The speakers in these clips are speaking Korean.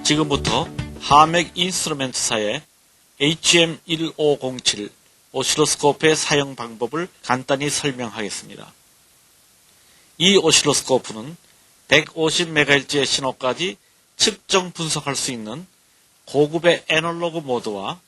지금부터 하맥 인스트루멘트사의 HM1507 오실로스코프의 사용 방법을 간단히 설명하겠습니다. 이 오실로스코프는 150MHz의 신호까지 측정 분석할 수 있는 고급의 애널로그 모드와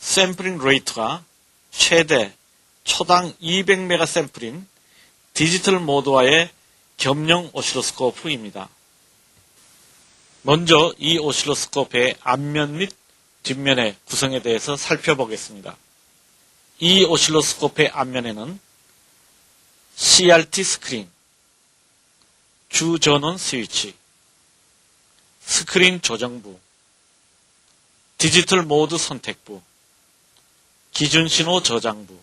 샘플링 레이트가 최대 초당 200MHz 샘플인 디지털 모드와의 겸용 오실로스코프입니다. 먼저 이 오실로스코프의 앞면 및 뒷면의 구성에 대해서 살펴보겠습니다. 이 오실로스코프의 앞면에는 CRT 스크린, 주 전원 스위치, 스크린 조정부, 디지털 모드 선택부, 기준 신호 저장부,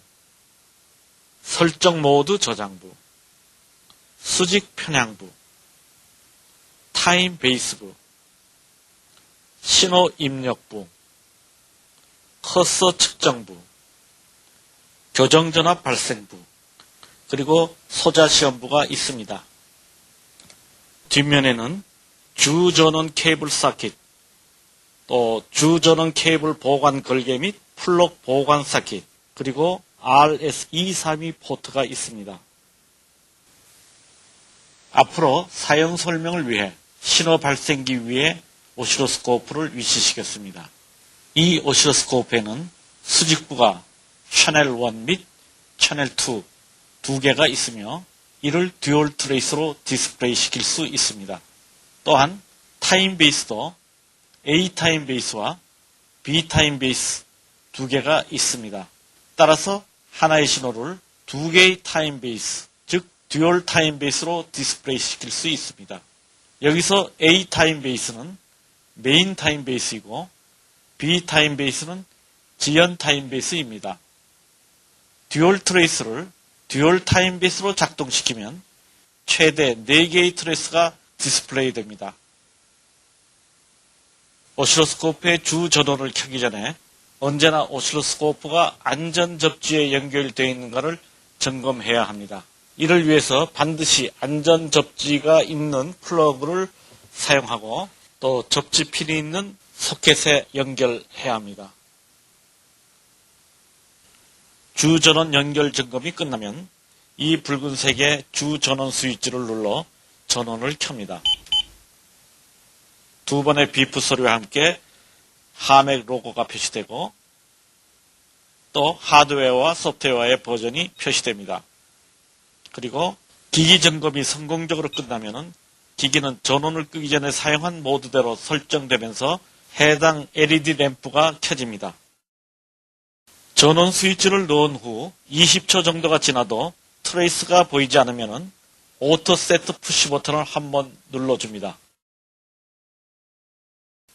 설정 모드 저장부, 수직 편향부, 타임 베이스부, 신호 입력부, 커서 측정부, 교정전압 발생부, 그리고 소자시험부가 있습니다. 뒷면에는 주전원 케이블 사킷, 또 주전원 케이블 보관 걸개 및 플럭 보관 사킷, 그리고 RS232 포트가 있습니다. 앞으로 사용 설명을 위해 신호 발생기 위에 오실로스코프를 위치시켰습니다. 이 오실로스코프에는 수직부가 채널 1 및 채널 2 두 개가 있으며 이를 듀얼 트레이스로 디스플레이 시킬 수 있습니다. 또한 타임 베이스도 A 타임 베이스와 B 타임 베이스 두 개가 있습니다. 따라서 하나의 신호를 두 개의 타임 베이스, 즉 듀얼 타임 베이스로 디스플레이 시킬 수 있습니다. 여기서 A 타임 베이스는 메인 타임 베이스이고 B 타임 베이스는 지연 타임 베이스입니다. 듀얼 트레이스를 듀얼 타임 베이스로 작동시키면 최대 4개의 트레이스가 디스플레이 됩니다. 오실로스코프의 주 전원을 켜기 전에 언제나 오실로스코프가 안전 접지에 연결되어 있는가를 점검해야 합니다. 이를 위해서 반드시 안전 접지가 있는 플러그를 사용하고 또 접지 핀이 있는 소켓에 연결해야 합니다. 주 전원 연결 점검이 끝나면 이 붉은색의 주 전원 스위치를 눌러 전원을 켭니다. 두 번의 비프 소리와 함께 하맥 로고가 표시되고 또 하드웨어와 소프트웨어의 버전이 표시됩니다. 그리고 기기 점검이 성공적으로 끝나면 기기는 전원을 끄기 전에 사용한 모드대로 설정되면서 해당 LED 램프가 켜집니다. 전원 스위치를 넣은 후 20초 정도가 지나도 트레이스가 보이지 않으면 오토 세트 푸시 버튼을 한번 눌러줍니다.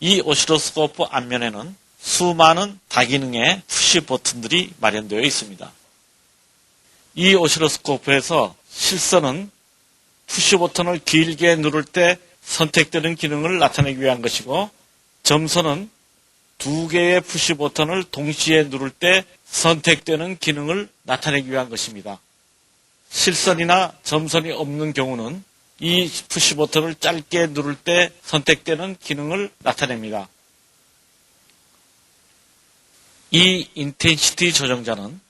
이 오실로스코프 앞면에는 수많은 다기능의 푸시 버튼들이 마련되어 있습니다. 이 오실로스코프에서 실선은 푸시 버튼을 길게 누를 때 선택되는 기능을 나타내기 위한 것이고 점선은 두 개의 푸시 버튼을 동시에 누를 때 선택되는 기능을 나타내기 위한 것입니다. 실선이나 점선이 없는 경우는 이 푸시 버튼을 짧게 누를 때 선택되는 기능을 나타냅니다. 이 인텐시티 조정자는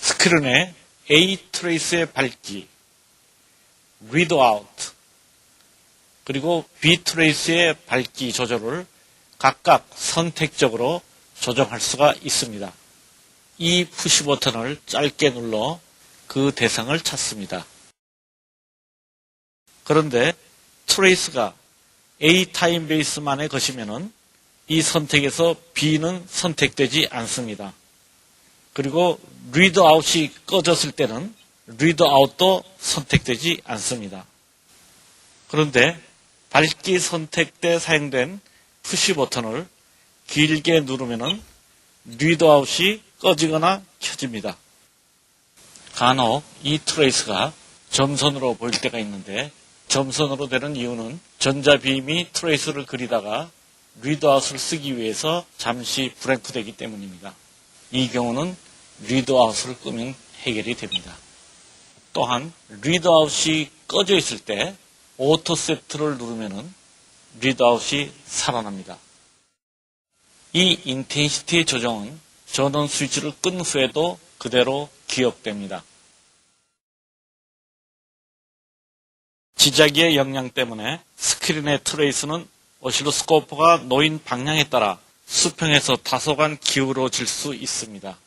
스크린에 A 트레이스의 밝기, read out, 그리고 B 트레이스의 밝기 조절을 각각 선택적으로 조정할 수가 있습니다. 이 푸시 버튼을 짧게 눌러 그 대상을 찾습니다. 그런데 트레이스가 A 타임 베이스만의 것이면 이 선택에서 B는 선택되지 않습니다. 그리고 리드 아웃이 꺼졌을 때는 리드 아웃도 선택되지 않습니다. 그런데 밝기 선택 때 사용된 푸시 버튼을 길게 누르면 리드 아웃이 꺼지거나 켜집니다. 간혹 이 트레이스가 점선으로 보일 때가 있는데 점선으로 되는 이유는 전자빔이 트레이스를 그리다가 리드아웃을 쓰기 위해서 잠시 브레이크되기 때문입니다. 이 경우는 리드아웃을 끄면 해결이 됩니다. 또한 리드아웃이 꺼져 있을 때 오토 세트를 누르면 리드아웃이 살아납니다. 이 인텐시티 조정은 전원 스위치를 끈 후에도 그대로 기억됩니다. 지자기의 영향 때문에 스크린의 트레이스는 오실로스코프가 놓인 방향에 따라 수평에서 다소간 기울어질 수 있습니다.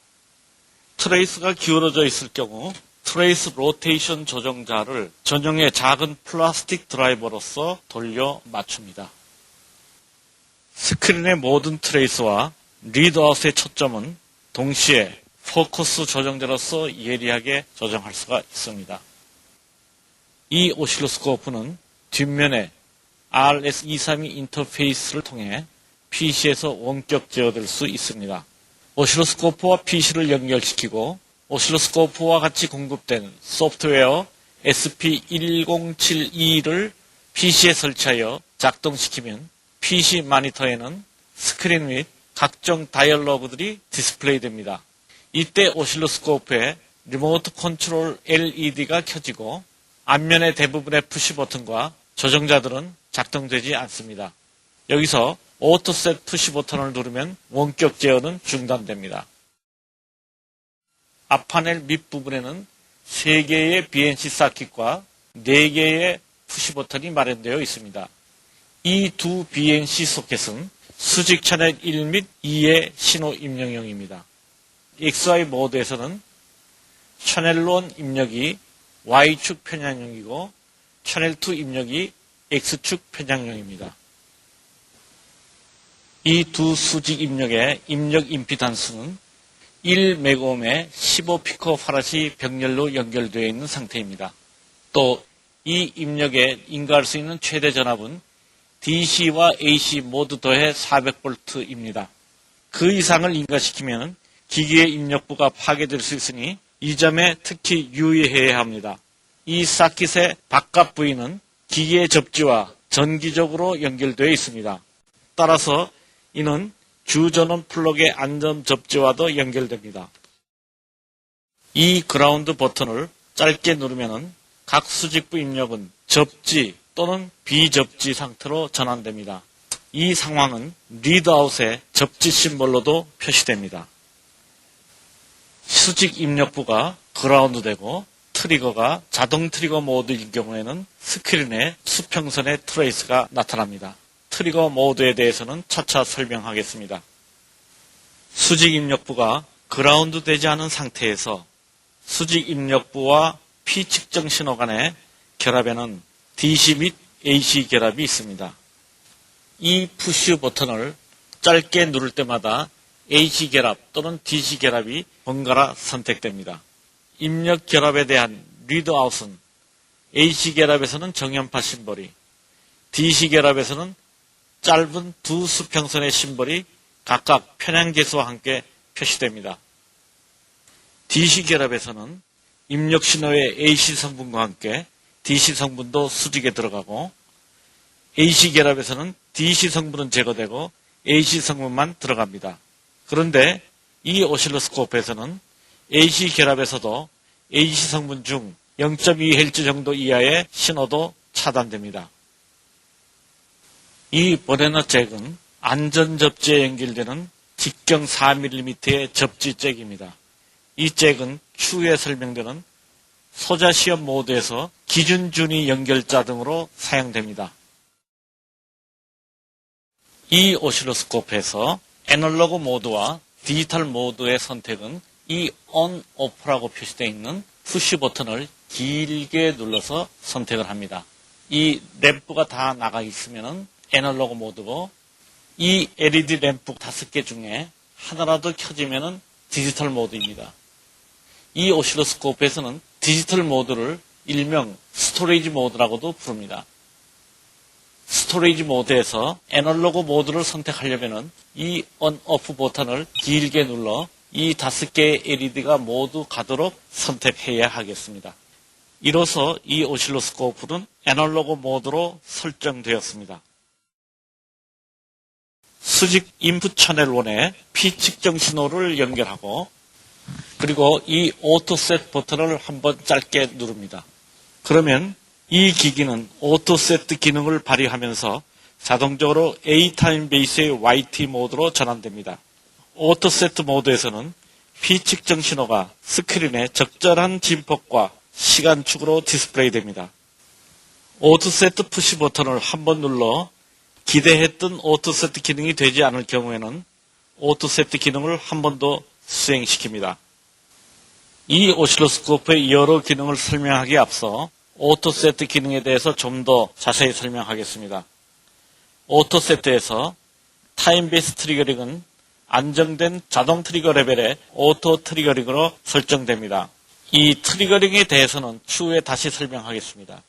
트레이스가 기울어져 있을 경우 트레이스 로테이션 조정자를 전용의 작은 플라스틱 드라이버로서 돌려 맞춥니다. 스크린의 모든 트레이스와 리드아웃의 초점은 동시에 포커스 조정자로서 예리하게 조정할 수가 있습니다. 이 오실로스코프는 뒷면에 RS232 인터페이스를 통해 PC에서 원격 제어될 수 있습니다. 오실로스코프와 PC를 연결시키고 오실로스코프와 같이 공급된 소프트웨어 SP1072를 PC에 설치하여 작동시키면 PC 모니터에는 스크린 및 각종 다이얼로그들이 디스플레이 됩니다. 이때 오실로스코프에 리모트 컨트롤 LED가 켜지고 앞면의 대부분의 푸시 버튼과 조정자들은 작동되지 않습니다. 여기서 오토셋 푸시 버튼을 누르면 원격 제어는 중단됩니다. 앞파넬 밑부분에는 3개의 BNC 서킷과 4개의 푸시 버튼이 마련되어 있습니다. 이 두 BNC 소켓은 수직 채널 1 및 2의 신호 입력용입니다. XY 모드에서는 채널 1 입력이 Y축 편향용이고 채널 2 입력이 X축 편향용입니다. 이 두 수직 입력의 입력 임피던스는 1메가옴에 15피코파라시 병렬로 연결되어 있는 상태입니다. 또 이 입력에 인가할 수 있는 최대 전압은 DC와 AC 모두 더해 400V입니다. 그 이상을 인가시키면 기기의 입력부가 파괴될 수 있으니 이 점에 특히 유의해야 합니다. 이 서킷의 바깥 부위는 기기의 접지와 전기적으로 연결되어 있습니다. 따라서 이는 주전원 플러그의 안전 접지와도 연결됩니다. 이 그라운드 버튼을 짧게 누르면 각 수직부 입력은 접지 또는 비접지 상태로 전환됩니다. 이 상황은 리드아웃의 접지 심볼로도 표시됩니다. 수직 입력부가 그라운드되고 트리거가 자동 트리거 모드일 경우에는 스크린에 수평선의 트레이스가 나타납니다. 트리거 모드에 대해서는 차차 설명하겠습니다. 수직 입력부가 그라운드 되지 않은 상태에서 수직 입력부와 P 측정 신호 간의 결합에는 DC 및 AC 결합이 있습니다. 이 푸시 버튼을 짧게 누를 때마다 AC 결합 또는 DC 결합이 번갈아 선택됩니다. 입력 결합에 대한 리드아웃은 AC 결합에서는 정연파 심볼이, DC 결합에서는 짧은 두 수평선의 심볼이 각각 편향계수와 함께 표시됩니다. DC 결합에서는 입력 신호의 AC 성분과 함께 DC 성분도 수직에 들어가고 AC 결합에서는 DC 성분은 제거되고 AC 성분만 들어갑니다. 그런데 이 오실로스코프에서는 AC 결합에서도 AC 성분 중 0.2Hz 정도 이하의 신호도 차단됩니다. 이 버네너 잭은 안전접지에 연결되는 직경 4mm의 접지 잭입니다. 이 잭은 추후에 설명되는 소자 시험 모드에서 기준 준위 연결자 등으로 사용됩니다. 이 오실로스코프에서 애널로그 모드와 디지털 모드의 선택은 이 ON, OFF라고 표시되어 있는 푸시 버튼을 길게 눌러서 선택을 합니다. 이 램프가 다 나가 있으면 애널로그 모드고 이 LED 램프 5개 중에 하나라도 켜지면 디지털 모드입니다. 이 오실로스코프에서는 디지털 모드를 일명 스토리지 모드라고도 부릅니다. 스토리지 모드에서 애널로그 모드를 선택하려면 이 ON, OFF 버튼을 길게 눌러 이 5개의 LED가 모두 가도록 선택해야 하겠습니다. 이로써 이 오실로스코프는 애널로그 모드로 설정되었습니다. 수직 인풋 채널 1에 P 측정 신호를 연결하고 그리고 이 오토셋 버튼을 한번 짧게 누릅니다. 그러면 이 기기는 오토셋 기능을 발휘하면서 자동적으로 A 타임 베이스의 YT 모드로 전환됩니다. 오토 세트 모드에서는 피측정 신호가 스크린에 적절한 진폭과 시간축으로 디스플레이 됩니다. 오토 세트 푸시 버튼을 한번 눌러 기대했던 오토 세트 기능이 되지 않을 경우에는 오토 세트 기능을 한 번 더 수행시킵니다. 이 오실로스코프의 여러 기능을 설명하기에 앞서 오토 세트 기능에 대해서 좀 더 자세히 설명하겠습니다. 오토 세트에서 타임 베이스 트리거링은 안정된 자동 트리거 레벨의 오토 트리거링으로 설정됩니다. 이 트리거링에 대해서는 추후에 다시 설명하겠습니다.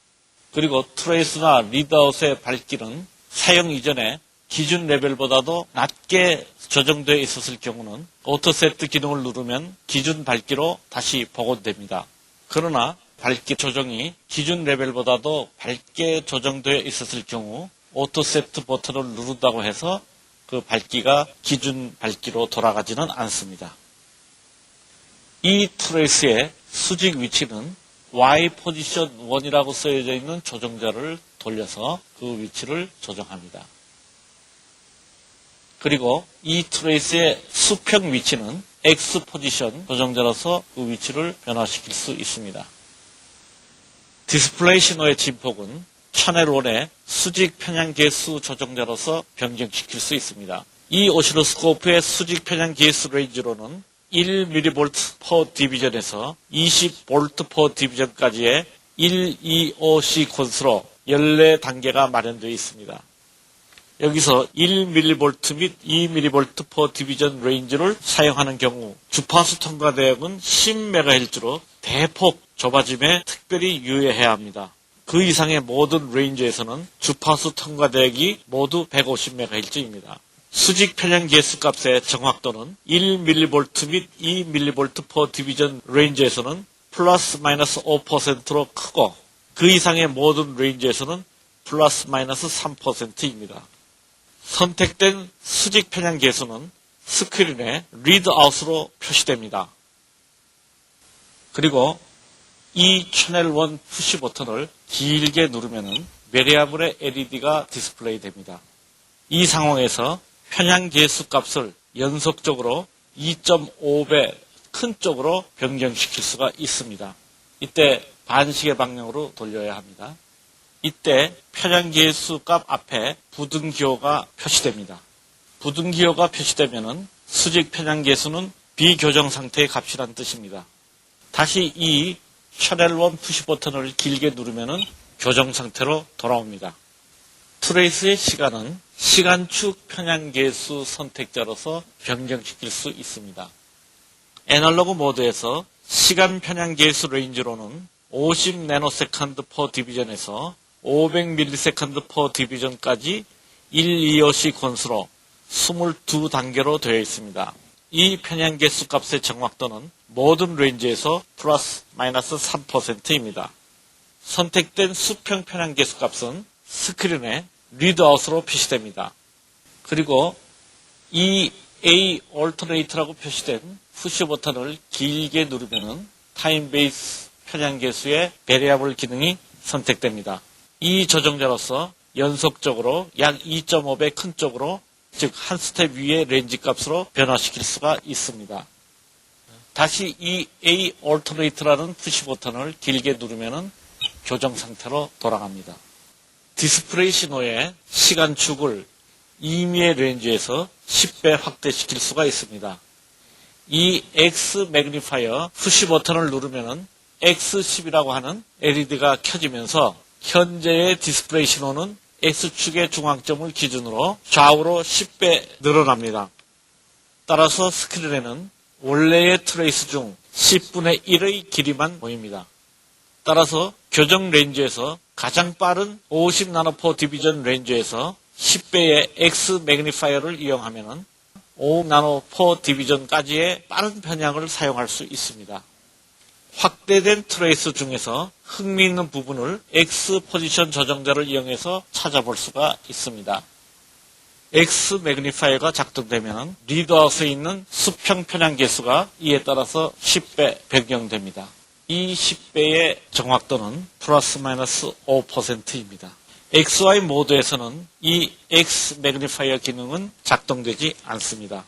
그리고 트레이스나 리드아웃의 밝기는 사용 이전에 기준 레벨보다도 낮게 조정되어 있었을 경우는 오토 세트 기능을 누르면 기준 밝기로 다시 복원됩니다. 그러나 밝기 조정이 기준 레벨보다도 밝게 조정되어 있었을 경우 오토 세트 버튼을 누른다고 해서 그 밝기가 기준 밝기로 돌아가지는 않습니다. 이 트레이스의 수직 위치는 Y 포지션 1이라고 쓰여져 있는 조정자를 돌려서 그 위치를 조정합니다. 그리고 이 트레이스의 수평 위치는 X 포지션 조정자로서 그 위치를 변화시킬 수 있습니다. 디스플레이 신호의 진폭은 채널 1의 수직 편향 계수 조정자로서 변경시킬 수 있습니다. 이 오실로스코프의 수직 편향 계수 레인지로는 1mV per 디비전에서 20V per 디비전까지의 1, 2, 5 시퀀스로 14단계가 마련되어 있습니다. 여기서 1mV 및 2mV per 디비전 레인지를 사용하는 경우 주파수 통과 대역은 10MHz로 대폭 좁아짐에 특별히 유의해야 합니다. 그 이상의 모든 레인지에서는 주파수 통과 대역이 모두 150MHz입니다. 수직 편향 계수 값의 정확도는 1mV 및 2mV per 디비전 레인지에서는 플러스 마이너스 5%로 크고 그 이상의 모든 레인지에서는 플러스 마이너스 3%입니다. 선택된 수직 편향 계수는 스크린에 리드아웃으로 표시됩니다. 그리고 이 채널 1 푸시 버튼을 길게 누르면 베리어블의 LED가 디스플레이 됩니다. 이 상황에서 편향 계수 값을 연속적으로 2.5배 큰 쪽으로 변경시킬 수가 있습니다. 이때 반시계 방향으로 돌려야 합니다. 이때 편향 계수 값 앞에 부등 기호가 표시됩니다. 부등 기호가 표시되면 수직 편향 계수는 비교정 상태의 값이란 뜻입니다. 다시 이 채널 1 푸시 버튼을 길게 누르면 교정 상태로 돌아옵니다. 트레이스의 시간은 시간축 편향 계수 선택자로서 변경시킬 수 있습니다. 애널로그 모드에서 시간 편향 계수 레인지로는 50 나노세컨드 per 디비전에서 500 밀리세컨드 per 디비전까지 1, 2, 5 시퀀스로 22단계로 되어 있습니다. 이 편향 계수 값의 정확도는 모든 레인지에서 플러스 마이너스 3%입니다. 선택된 수평 편향 계수 값은 스크린에 리드아웃으로 표시됩니다. 그리고 이 A Alternate라고 표시된 푸시 버튼을 길게 누르면 타임 베이스 편향 계수의 베리어블 기능이 선택됩니다. 이 조정자로서 연속적으로 약 2.5배 큰 쪽으로 즉 한 스텝 위의 레인지 값으로 변화시킬 수가 있습니다. 다시 이 A Alternate라는 푸시 버튼을 길게 누르면 교정 상태로 돌아갑니다. 디스플레이 신호의 시간축을 임의의 레인지에서 10배 확대시킬 수가 있습니다. 이 X 매그니파이어 푸시 버튼을 누르면 X10이라고 하는 LED가 켜지면서 현재의 디스플레이 신호는 X축의 중앙점을 기준으로 좌우로 10배 늘어납니다. 따라서 스크린에는 원래의 트레이스 중 10분의 1의 길이만 보입니다. 따라서 교정 레인지에서 가장 빠른 50 나노 per 디비전 레인지에서 10배의 X 매그니파이어를 이용하면 5 나노 per 디비전까지의 빠른 편향을 사용할 수 있습니다. 확대된 트레이스 중에서 흥미있는 부분을 X 포지션 조정자를 이용해서 찾아볼 수가 있습니다. X 매그니파이어가 작동되면 리드아웃에 있는 수평 편향 계수가 이에 따라서 10배 변경됩니다. 이 10배의 정확도는 플러스 마이너스 5%입니다. XY 모드에서는 이 X 매그니파이어 기능은 작동되지 않습니다.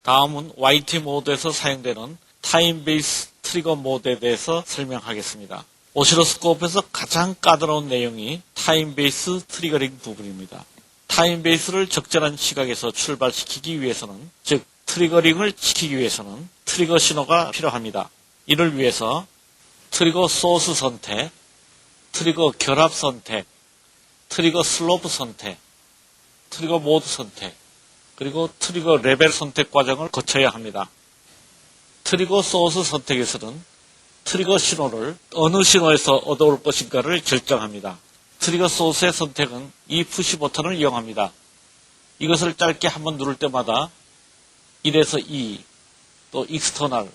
다음은 YT 모드에서 사용되는 타임 베이스 트리거 모드에 대해서 설명하겠습니다. 오시로스코프에서 가장 까다로운 내용이 타임 베이스 트리거링 부분입니다. 타임 베이스를 적절한 시각에서 출발시키기 위해서는, 즉 트리거링을 시키기 위해서는 트리거 신호가 필요합니다. 이를 위해서 트리거 소스 선택, 트리거 결합 선택, 트리거 슬로프 선택, 트리거 모드 선택, 그리고 트리거 레벨 선택 과정을 거쳐야 합니다. 트리거 소스 선택에서는 트리거 신호를 어느 신호에서 얻어올 것인가를 결정합니다. 트리거 소스의 선택은 이 푸시 버튼을 이용합니다. 이것을 짧게 한번 누를 때마다 1에서 2, 또 익스터널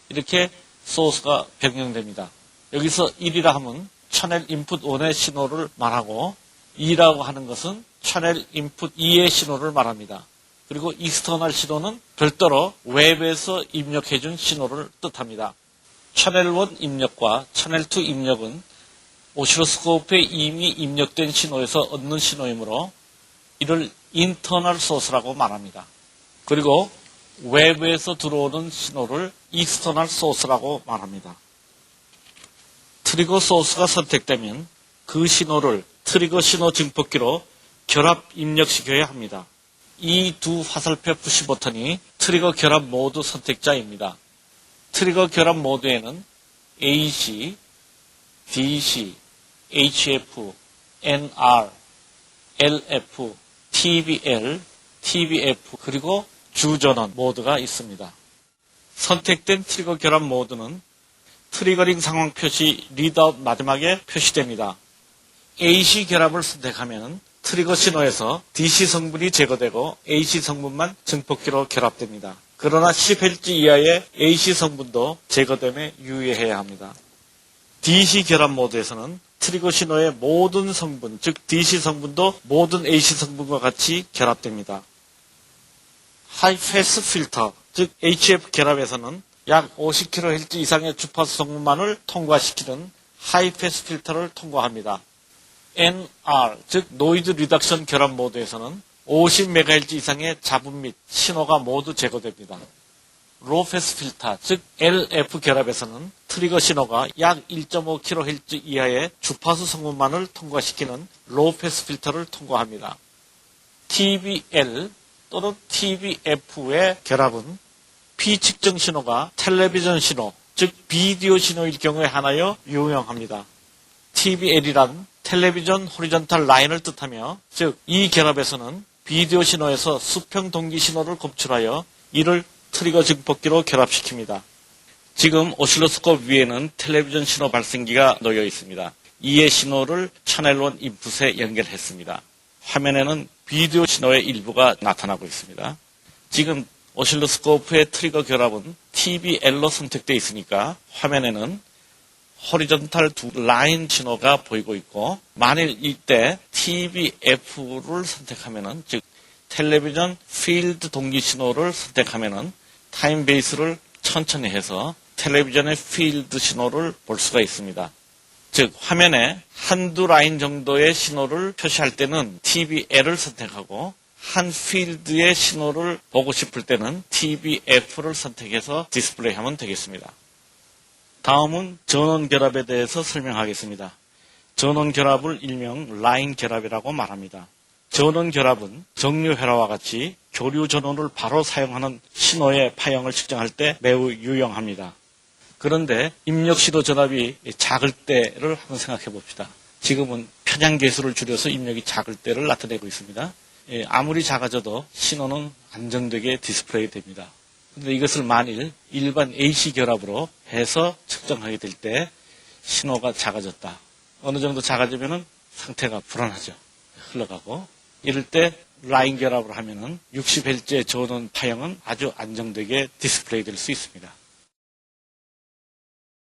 이렇게 소스가 변경됩니다. 여기서 1이라 하면 채널 인풋 1의 신호를 말하고 2라고 하는 것은 채널 인풋 2의 신호를 말합니다. 그리고 익스터널 신호는 별도로 웹에서 입력해준 신호를 뜻합니다. 채널 1 입력과 채널 2 입력은 오시로스코프에 이미 입력된 신호에서 얻는 신호이므로 이를 인터널 소스라고 말합니다. 그리고 외부에서 들어오는 신호를 익스터널 소스라고 말합니다. 트리거 소스가 선택되면 그 신호를 트리거 신호 증폭기로 결합 입력시켜야 합니다. 이 두 화살표 푸시 버튼이 트리거 결합 모드 선택자입니다. 트리거 결합 모드에는 AC, DC, HF, NR, LF, TBL, TBF 그리고 주전원 모드가 있습니다. 선택된 트리거 결합 모드는 트리거링 상황 표시 리드아웃 마지막에 표시됩니다. AC 결합을 선택하면 트리거 신호에서 DC 성분이 제거되고 AC 성분만 증폭기로 결합됩니다. 그러나 10Hz 이하의 AC 성분도 제거됨에 유의해야 합니다. DC 결합 모드에서는 트리거 신호의 모든 성분, 즉 DC 성분도 모든 AC 성분과 같이 결합됩니다. 하이패스 필터, 즉 HF 결합에서는 약 50kHz 이상의 주파수 성분만을 통과시키는 하이패스 필터를 통과합니다. NR, 즉 노이즈 리덕션 결합 모드에서는 50MHz 이상의 잡음 및 신호가 모두 제거됩니다. 로패스 필터, 즉 LF 결합에서는 트리거 신호가 약 1.5kHz 이하의 주파수 성분만을 통과시키는 로패스 필터를 통과합니다. TBL 또는 TBF의 결합은 비측정 신호가 텔레비전 신호, 즉 비디오 신호일 경우에 하나여 유용합니다. TBL이란 텔레비전 호리존탈 라인을 뜻하며, 즉 이 결합에서는 비디오 신호에서 수평 동기 신호를 검출하여 이를 트리거 증폭기로 결합시킵니다. 지금 오실로스코프 위에는 텔레비전 신호 발생기가 놓여 있습니다. 이의 신호를 채널 1 인풋에 연결했습니다. 화면에는 비디오 신호의 일부가 나타나고 있습니다. 지금 오실로스코프의 트리거 결합은 TBL로 선택되어 있으니까 화면에는 호리존탈 두 라인 신호가 보이고 있고, 만일 이때 TBF를 선택하면은, 즉 텔레비전 필드 동기 신호를 선택하면은 타임 베이스를 천천히 해서 텔레비전의 필드 신호를 볼 수가 있습니다. 즉 화면에 한두 라인 정도의 신호를 표시할 때는 TBL을 선택하고 한 필드의 신호를 보고 싶을 때는 TBF를 선택해서 디스플레이하면 되겠습니다. 다음은 전원 결합에 대해서 설명하겠습니다. 전원 결합을 일명 라인 결합이라고 말합니다. 전원 결합은 정류 회로와 같이 교류 전원을 바로 사용하는 신호의 파형을 측정할 때 매우 유용합니다. 그런데 입력 신호 전압이 작을 때를 한번 생각해 봅시다. 지금은 편향 계수를 줄여서 입력이 작을 때를 나타내고 있습니다. 아무리 작아져도 신호는 안정되게 디스플레이 됩니다. 그런데 이것을 만일 일반 AC 결합으로 해서 측정하게 될 때 신호가 작아졌다. 어느 정도 작아지면 상태가 불안하죠. 흘러가고. 이럴 때 라인 결합을 하면은 60Hz의 전원 파형은 아주 안정되게 디스플레이 될 수 있습니다.